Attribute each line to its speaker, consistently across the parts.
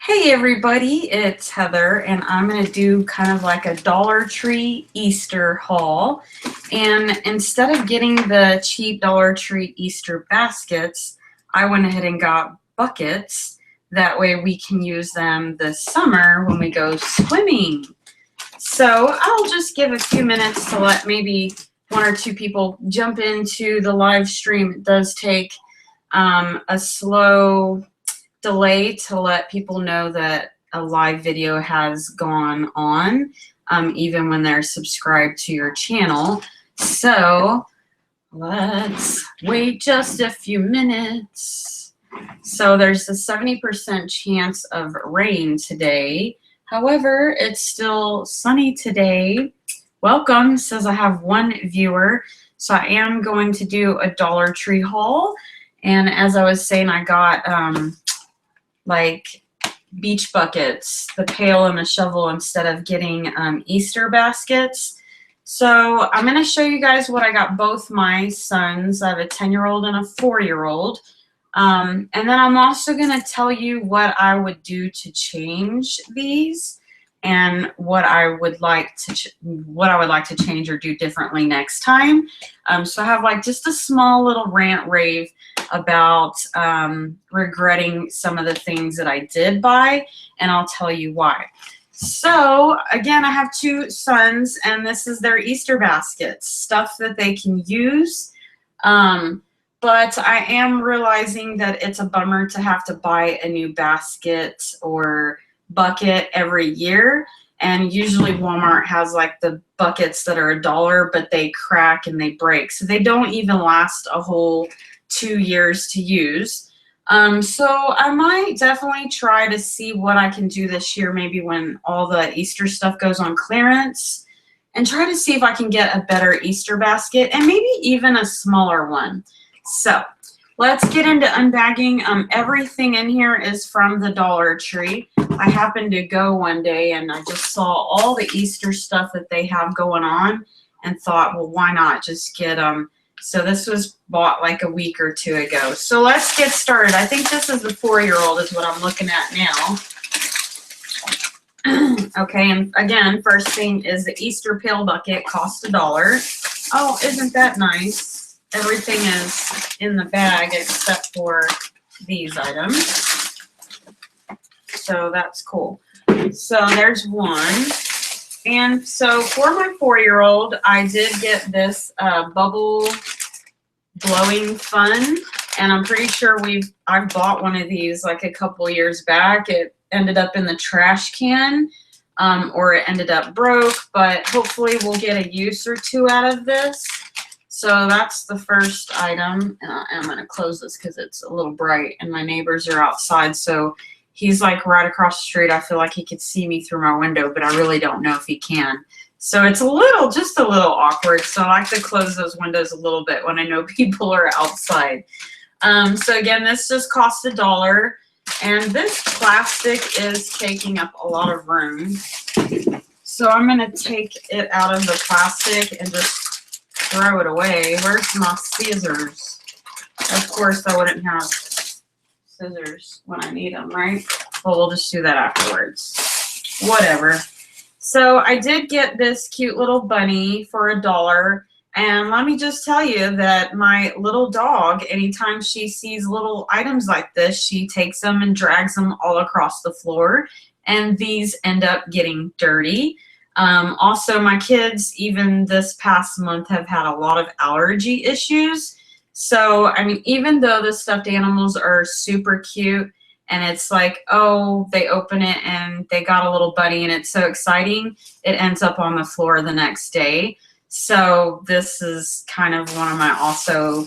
Speaker 1: Hey everybody, it's Heather and I'm going to do kind of like a Dollar Tree Easter haul. And instead of getting the cheap Dollar Tree Easter baskets, I went ahead and got buckets. That way we can use them this summer when we go swimming. So I'll just give a few minutes to let maybe one or two people jump into the live stream. It does take a slow delay to let people know that a live video has gone on, even when they're subscribed to your channel. So let's wait just a few minutes. So there's a 70% chance of rain today. However, it's still sunny today. Welcome, says I have one viewer. So I am going to do a Dollar Tree haul. And as I was saying, I got like beach buckets, the pail and the shovel, instead of getting Easter baskets. So I'm going to show you guys what I got both my sons. I have a 10-year-old and a 4-year-old. And then I'm also going to tell you what I would do to change these and what I would like to change or do differently next time. So I have like just a small little rant rave about regretting some of the things that I did buy, and I'll tell you why. So again, I have two sons, and this is their Easter baskets, stuff that they can use. But I am realizing that it's a bummer to have to buy a new basket or bucket every year. And usually Walmart has like the buckets that are $1, but they crack and they break. So they don't even last a whole 2 years to use. So I might definitely try to see what I can do this year, maybe when all the Easter stuff goes on clearance, and try to see if I can get a better Easter basket and maybe even a smaller one. So let's get into unbagging. Everything in here is from the Dollar Tree. I happened to go one day and I just saw all the Easter stuff that they have going on and thought, well, why not just get them? So this was bought like a week or two ago. So let's get started. I think this is the 4-year-old is what I'm looking at now. Okay, and again, first thing is the Easter pail bucket, cost $1. Oh, isn't that nice? Everything is in the bag except for these items. So that's cool. So there's one. And so for my 4-year-old, I did get this bubble blowing fun. And I'm pretty sure I've bought one of these like a couple years back. It ended up in the trash can, or it ended up broke, but hopefully we'll get a use or two out of this. So that's the first item. And I'm going to close this because it's a little bright and my neighbors are outside. So he's like right across the street. I feel like he could see me through my window, but I really don't know if he can. So it's just a little awkward. So I like to close those windows a little bit when I know people are outside. So again, this just cost $1. And this plastic is taking up a lot of room. So I'm going to take it out of the plastic and just throw it away. Where's my scissors? Of course, I wouldn't have scissors when I need them, right? Well, we'll just do that afterwards. Whatever. So I did get this cute little bunny for $1. And let me just tell you that my little dog, anytime she sees little items like this, she takes them and drags them all across the floor. And these end up getting dirty. Also, my kids, even this past month, have had a lot of allergy issues. So, I mean, even though the stuffed animals are super cute and it's like, oh, they open it and they got a little bunny and it's so exciting, it ends up on the floor the next day. So this is kind of one of my also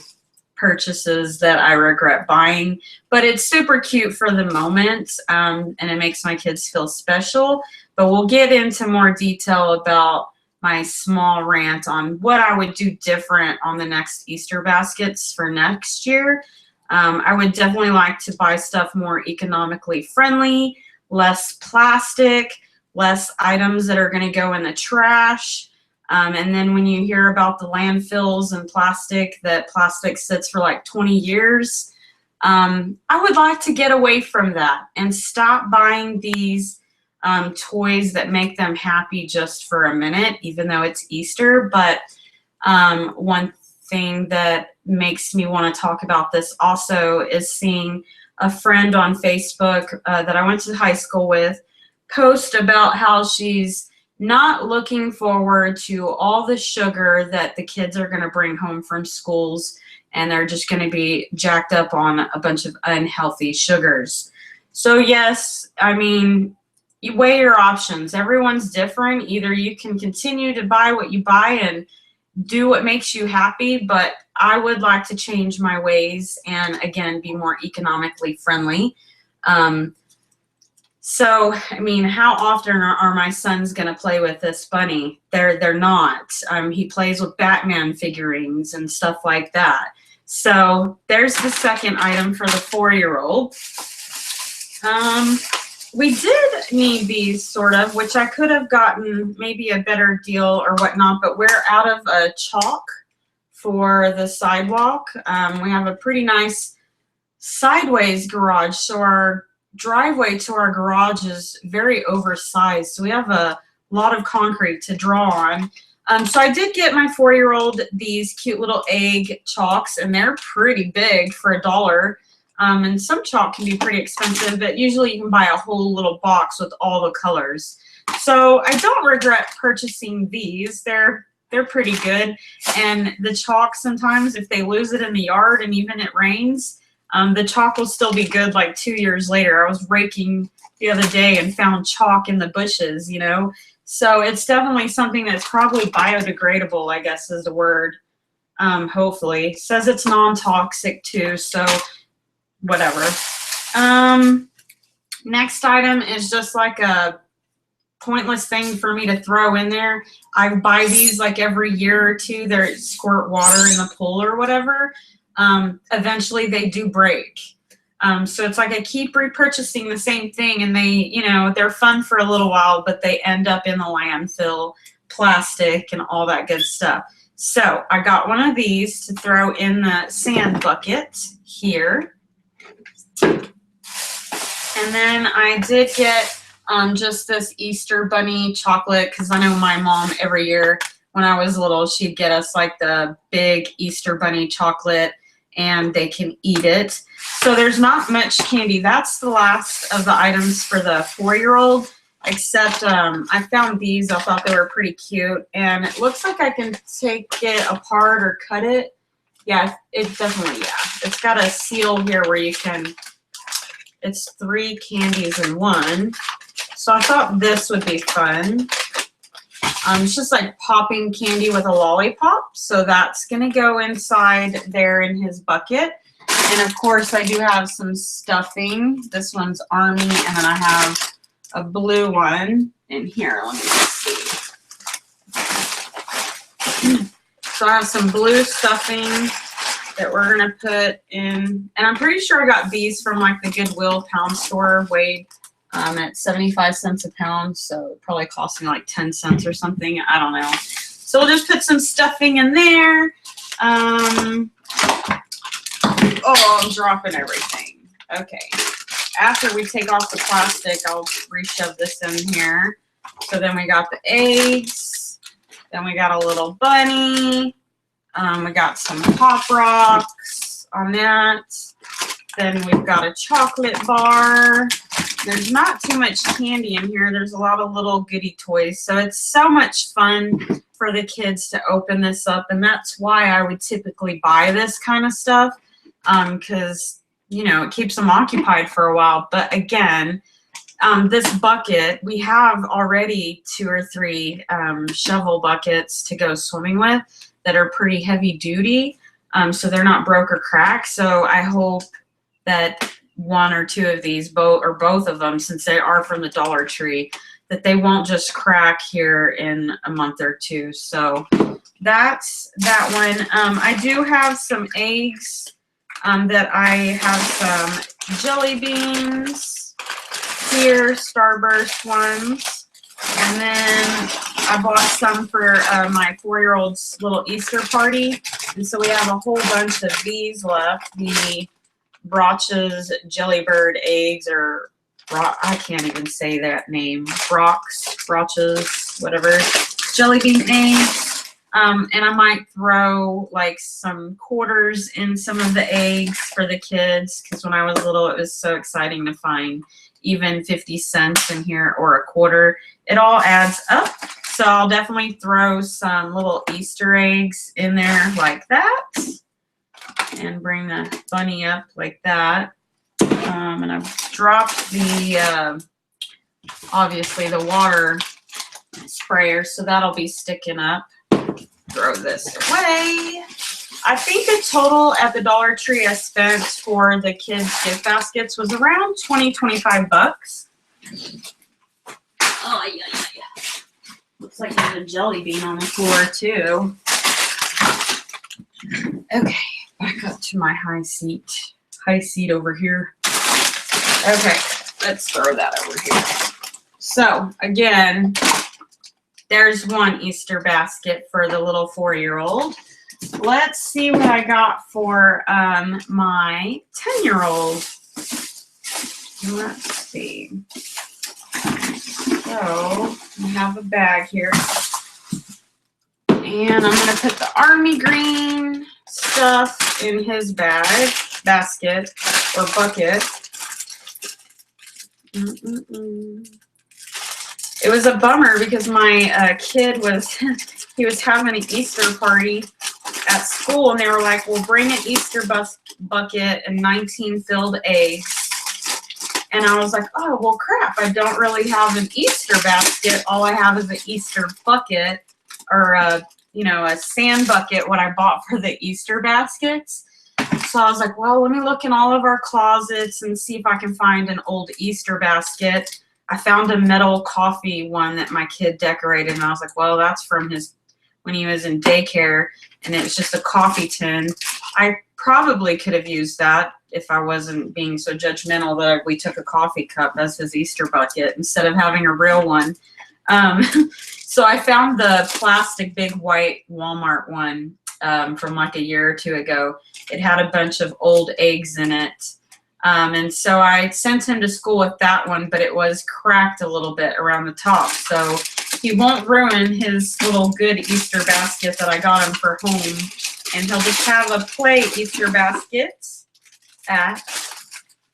Speaker 1: purchases that I regret buying, but it's super cute for the moment, and it makes my kids feel special. But we'll get into more detail about my small rant on what I would do different on the next Easter baskets for next year. I would definitely like to buy stuff more economically friendly, less plastic, less items that are going to go in the trash. And then when you hear about the landfills and plastic, that plastic sits for like 20 years, I would like to get away from that and stop buying these toys that make them happy just for a minute, even though it's Easter. But one thing that makes me want to talk about this also is seeing a friend on Facebook that I went to high school with post about how she's not looking forward to all the sugar that the kids are going to bring home from schools, and they're just going to be jacked up on a bunch of unhealthy sugars. So yes, I mean, you weigh your options. Everyone's different. Either you can continue to buy what you buy and do what makes you happy, but I would like to change my ways and, again, be more economically friendly. So, I mean, how often are my sons going to play with this bunny? They're not. He plays with Batman figurines and stuff like that. So there's the second item for the 4-year-old. We did need these, sort of, which I could have gotten maybe a better deal or whatnot, but we're out of chalk for the sidewalk. We have a pretty nice sideways garage, so our driveway to our garage is very oversized, so we have a lot of concrete to draw on. So I did get my 4-year-old these cute little egg chalks, and they're pretty big for $1. And some chalk can be pretty expensive, but usually you can buy a whole little box with all the colors. So I don't regret purchasing these. They're pretty good. And the chalk, sometimes if they lose it in the yard and even it rains, the chalk will still be good like 2 years later. I was raking the other day and found chalk in the bushes, you know. So it's definitely something that's probably biodegradable, I guess is the word, hopefully. It says it's non-toxic too, so whatever. Next item is just like a pointless thing for me to throw in there. I buy these like every year or two. They squirt water in the pool or whatever. Eventually they do break. So it's like I keep repurchasing the same thing, and they, you know, they're fun for a little while, but they end up in the landfill, plastic and all that good stuff. So I got one of these to throw in the sand bucket here. And then I did get just this Easter bunny chocolate, because I know my mom every year when I was little, she'd get us like the big Easter bunny chocolate, and they can eat it. So there's not much candy. That's the last of the items for the 4-year-old, except I found these. I thought they were pretty cute, and it looks like I can take it apart or cut it. Yeah, it definitely, yeah. It's got a seal here where you can, it's 3 candies in one. So I thought this would be fun. It's just like popping candy with a lollipop. So that's going to go inside there in his bucket. And of course I do have some stuffing. This one's Army, and then I have a blue one in here. Let me see. So I have some blue stuffing that we're going to put in. And I'm pretty sure I got these from like the Goodwill pound store, weighed at 75 cents a pound. So it probably cost me like 10 cents or something. I don't know. So we'll just put some stuffing in there. Oh, I'm dropping everything. Okay. After we take off the plastic, I'll re-shove this in here. So then we got the eggs. Then we got a little bunny. We got some Pop Rocks on that. Then we've got a chocolate bar. There's not too much candy in here. There's a lot of little goodie toys. So it's so much fun for the kids to open this up. And that's why I would typically buy this kind of stuff. Because, you know, it keeps them occupied for a while. But again, this bucket, we have already 2 or 3 shovel buckets to go swimming with that are pretty heavy duty. So they're not broke or cracked. So I hope that 1 or 2 of these, both of them, since they are from the Dollar Tree, that they won't just crack here in a month or 2. So that's that one. I do have some eggs that I have some jelly beans here, Starburst ones. And then I bought some for my 4-year-old's little Easter party. And so we have a whole bunch of these left. The Broch's Jellybird eggs, or I can't even say that name. Broch's, whatever, jelly bean eggs. And I might throw like some quarters in some of the eggs for the kids, because when I was little, it was so exciting to find even 50 cents in here or a quarter. It all adds up. So I'll definitely throw some little Easter eggs in there like that, and bring the bunny up like that. And I've dropped the, obviously the water sprayer, so that'll be sticking up. Throw this away. I think the total at the Dollar Tree I spent for the kids' gift baskets was around 25 bucks. Oh, yeah. Looks like there's a jelly bean on the floor, too. Okay, back up to my high seat. High seat over here. Okay, let's throw that over here. So, again, there's one Easter basket for the little 4-year-old. Let's see what I got for my 10-year-old. Let's see. So, I have a bag here. And I'm going to put the army green stuff in his basket, or bucket. It was a bummer because my kid he was having an Easter party at school, and they were like, well, bring an Easter bucket and 19 filled eggs. And I was like, oh, well, crap, I don't really have an Easter basket. All I have is an Easter bucket, or a sand bucket, what I bought for the Easter baskets. So I was like, well, let me look in all of our closets and see if I can find an old Easter basket. I found a metal coffee one that my kid decorated, and I was like, well, that's from when he was in daycare, and it was just a coffee tin. I probably could have used that if I wasn't being so judgmental that we took a coffee cup as his Easter bucket instead of having a real one. So I found the plastic big white Walmart one from like a year or two ago. It had a bunch of old eggs in it. And so I sent him to school with that one, but it was cracked a little bit around the top. So he won't ruin his little good Easter basket that I got him for home. And he'll just have a play Easter basket at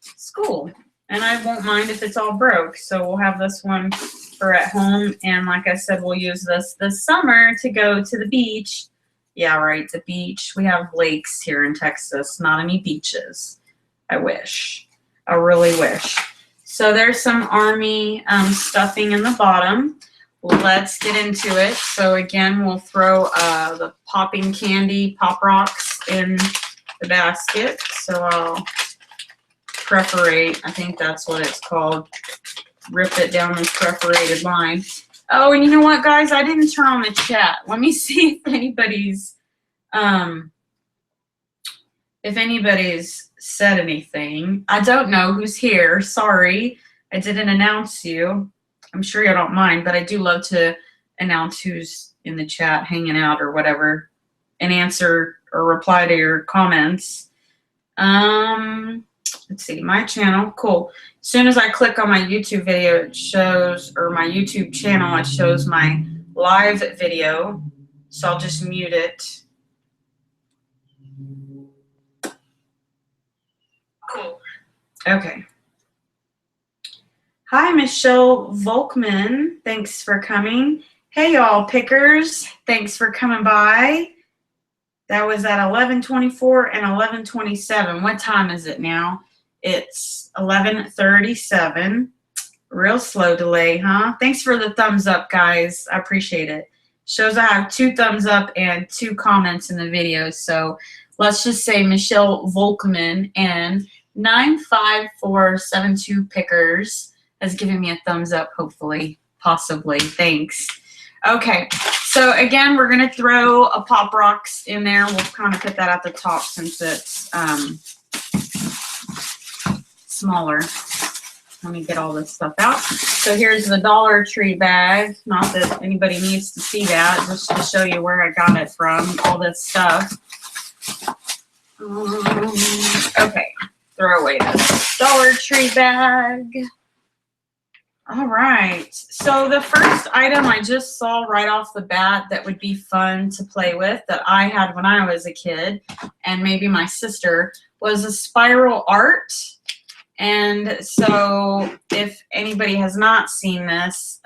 Speaker 1: school. And I won't mind if it's all broke. So we'll have this one for at home. And like I said, we'll use this summer to go to the beach. Yeah, right, the beach. We have lakes here in Texas, not any beaches. I wish. I really wish. So there's some army stuffing in the bottom. Let's get into it. So again, we'll throw the popping candy Pop Rocks in the basket. So I'll perforate. I think that's what it's called. Rip it down this perforated line. Oh, and you know what, guys? I didn't turn on the chat. Let me see if anybody's said anything. I don't know who's here. Sorry, I didn't announce you. I'm sure you don't mind, but I do love to announce who's in the chat, hanging out or whatever, and answer or reply to your comments. Let's see, my channel, cool. As soon as I click on my YouTube video, it shows, or my YouTube channel, it shows my live video. So I'll just mute it. Cool. Okay. Hi, Michelle Volkman. Thanks for coming. Hey, y'all pickers. Thanks for coming by. That was at 11:24 and 11:27. What time is it now? It's 11:37. Real slow delay, huh? Thanks for the thumbs up, guys. I appreciate it. Shows I have 2 thumbs up and 2 comments in the video. So let's just say Michelle Volkman and 95472 pickers has given me a thumbs up, hopefully, possibly. Thanks. Okay, so again, we're going to throw a Pop Rocks in there. We'll kind of put that at the top since it's smaller. Let me get all this stuff out. So here's the Dollar Tree bag. Not that anybody needs to see that, just to show you where I got it from, all this stuff. Okay. throw away this Dollar Tree bag. All right, so the first item I just saw right off the bat that would be fun to play with that I had when I was a kid, and maybe my sister, was a spiral art. And so if anybody has not seen this,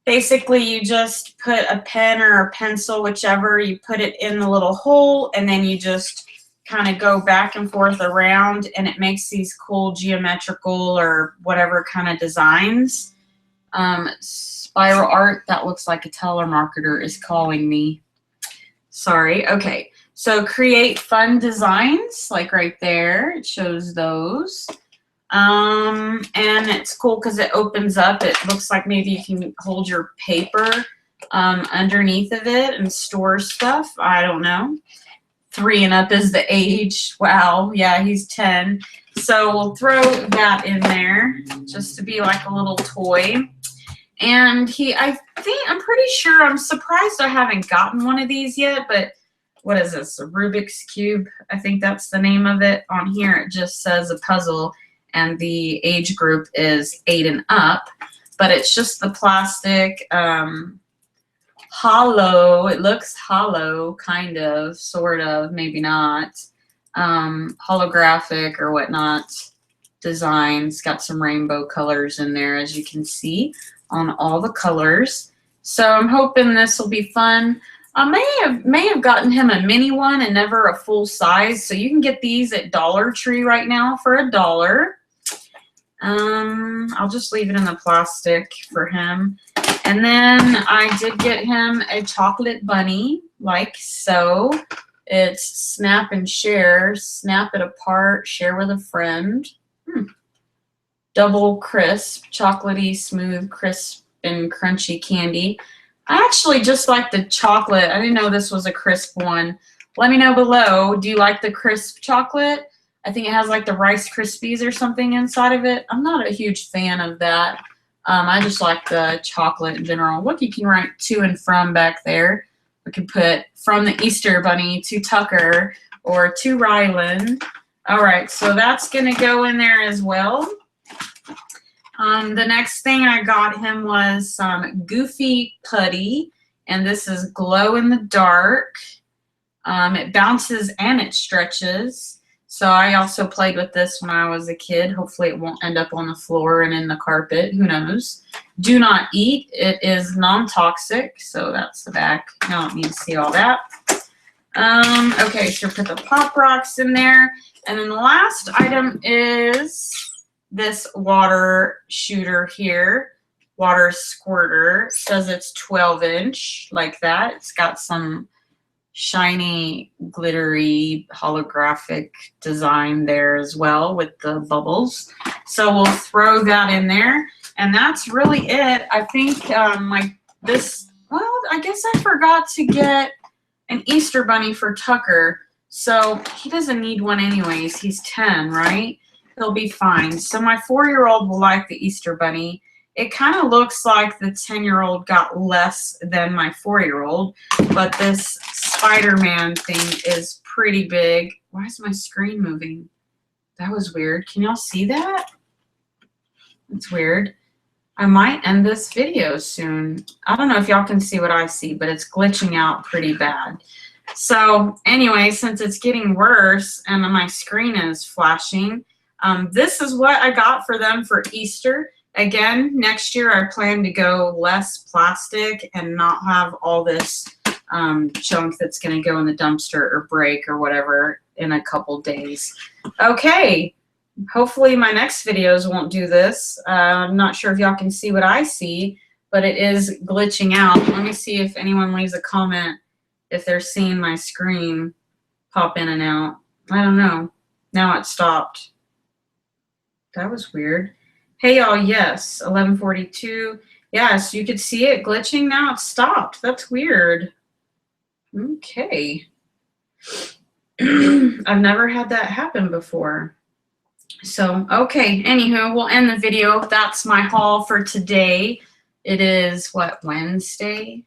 Speaker 1: basically you just put a pen or a pencil, whichever, you put it in the little hole, and then you just kind of go back and forth around, and it makes these cool geometrical or whatever kind of designs. Spiral art, that looks like a telemarketer is calling me. Sorry. Okay, so create fun designs, like right there, it shows those. And it's cool because it opens up. It looks like maybe you can hold your paper underneath of it and store stuff. I don't know. 3 and up is the age. Wow, yeah, he's 10. So we'll throw that in there just to be like a little toy. And I'm pretty sure, I'm surprised I haven't gotten one of these yet, but what is this? A Rubik's Cube? I think that's the name of it. On here it just says a puzzle, and the age group is 8 and up, but it's just the plastic, hollow. It looks hollow, kind of, sort of, maybe not. Holographic or whatnot designs. Got some rainbow colors in there, as you can see, on all the colors. So I'm hoping this will be fun. I may have gotten him a mini one and never a full size. So you can get these at Dollar Tree right now for $1. I'll just leave it in the plastic for him. And then I did get him a chocolate bunny, like so. It's snap and share, snap it apart, share with a friend. Double crisp, chocolatey, smooth, crisp, and crunchy candy. I actually just like the chocolate. I didn't know this was a crisp one. Let me know below. Do you like the crisp chocolate? I think it has like the Rice Krispies or something inside of it. I'm not a huge fan of that. I just like the chocolate in general. Look, you can write to and from back there. We could put from the Easter Bunny to Tucker or to Ryland. All right, so that's going to go in there as well. The next thing I got him was some Goofy Putty, and this is glow in the dark. It bounces and it stretches. So I also played with this when I was a kid. Hopefully it won't end up on the floor and in the carpet. Who knows? Do not eat. It is non-toxic. So that's the back. You don't need to see all that. Okay, so put the Pop Rocks in there. And then the last item is this water shooter here. Water squirter. It says it's 12-inch, like that. It's got some shiny, glittery, holographic design there as well with the bubbles. So we'll throw that in there, and that's really it. I think I guess I forgot to get an Easter bunny for Tucker, so he doesn't need one anyways. He's 10, right? He'll be fine. So my 4-year-old will like the Easter bunny. It kind of looks like the 10-year-old got less than my 4-year-old, but this Spider-Man thing is pretty big. Why is my screen moving? That was weird. Can y'all see that? That's weird. I might end this video soon. I don't know if y'all can see what I see, but it's glitching out pretty bad. So anyway, since it's getting worse and my screen is flashing, this is what I got for them for Easter. Again, next year I plan to go less plastic and not have all this junk that's going to go in the dumpster or break or whatever in a couple days. Okay, hopefully my next videos won't do this. I'm not sure if y'all can see what I see, but it is glitching out. Let me see if anyone leaves a comment if they're seeing my screen pop in and out. I don't know. Now it stopped. That was weird. Hey y'all, yes, 11:42. Yes, you could see it glitching. Now it stopped. That's weird. Okay. I've never had that happen before. So, okay, anywho, we'll end the video. That's my haul for today. It is, what, Wednesday?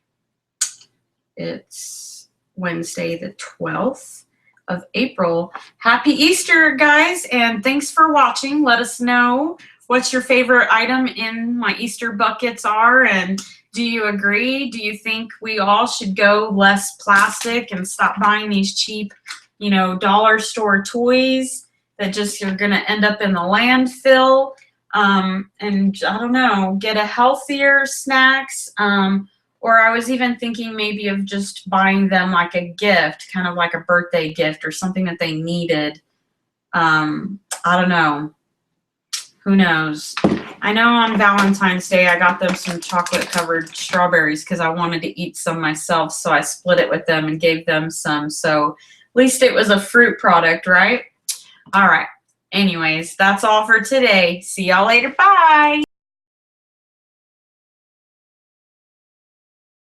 Speaker 1: It's Wednesday the 12th of April. Happy Easter, guys, and thanks for watching. Let us know what your favorite item in my Easter buckets are, and do you agree? Do you think we all should go less plastic and stop buying these cheap, you know, dollar store toys that just you're going to end up in the landfill? And I don't know, get a healthier snacks. Or I was even thinking maybe of just buying them like a gift, kind of like a birthday gift or something that they needed. I don't know. Who knows? I know on Valentine's Day I got them some chocolate covered strawberries because I wanted to eat some myself, so I split it with them and gave them some. So at least it was a fruit product, right? All right. Anyways, that's all for today. See y'all later. Bye.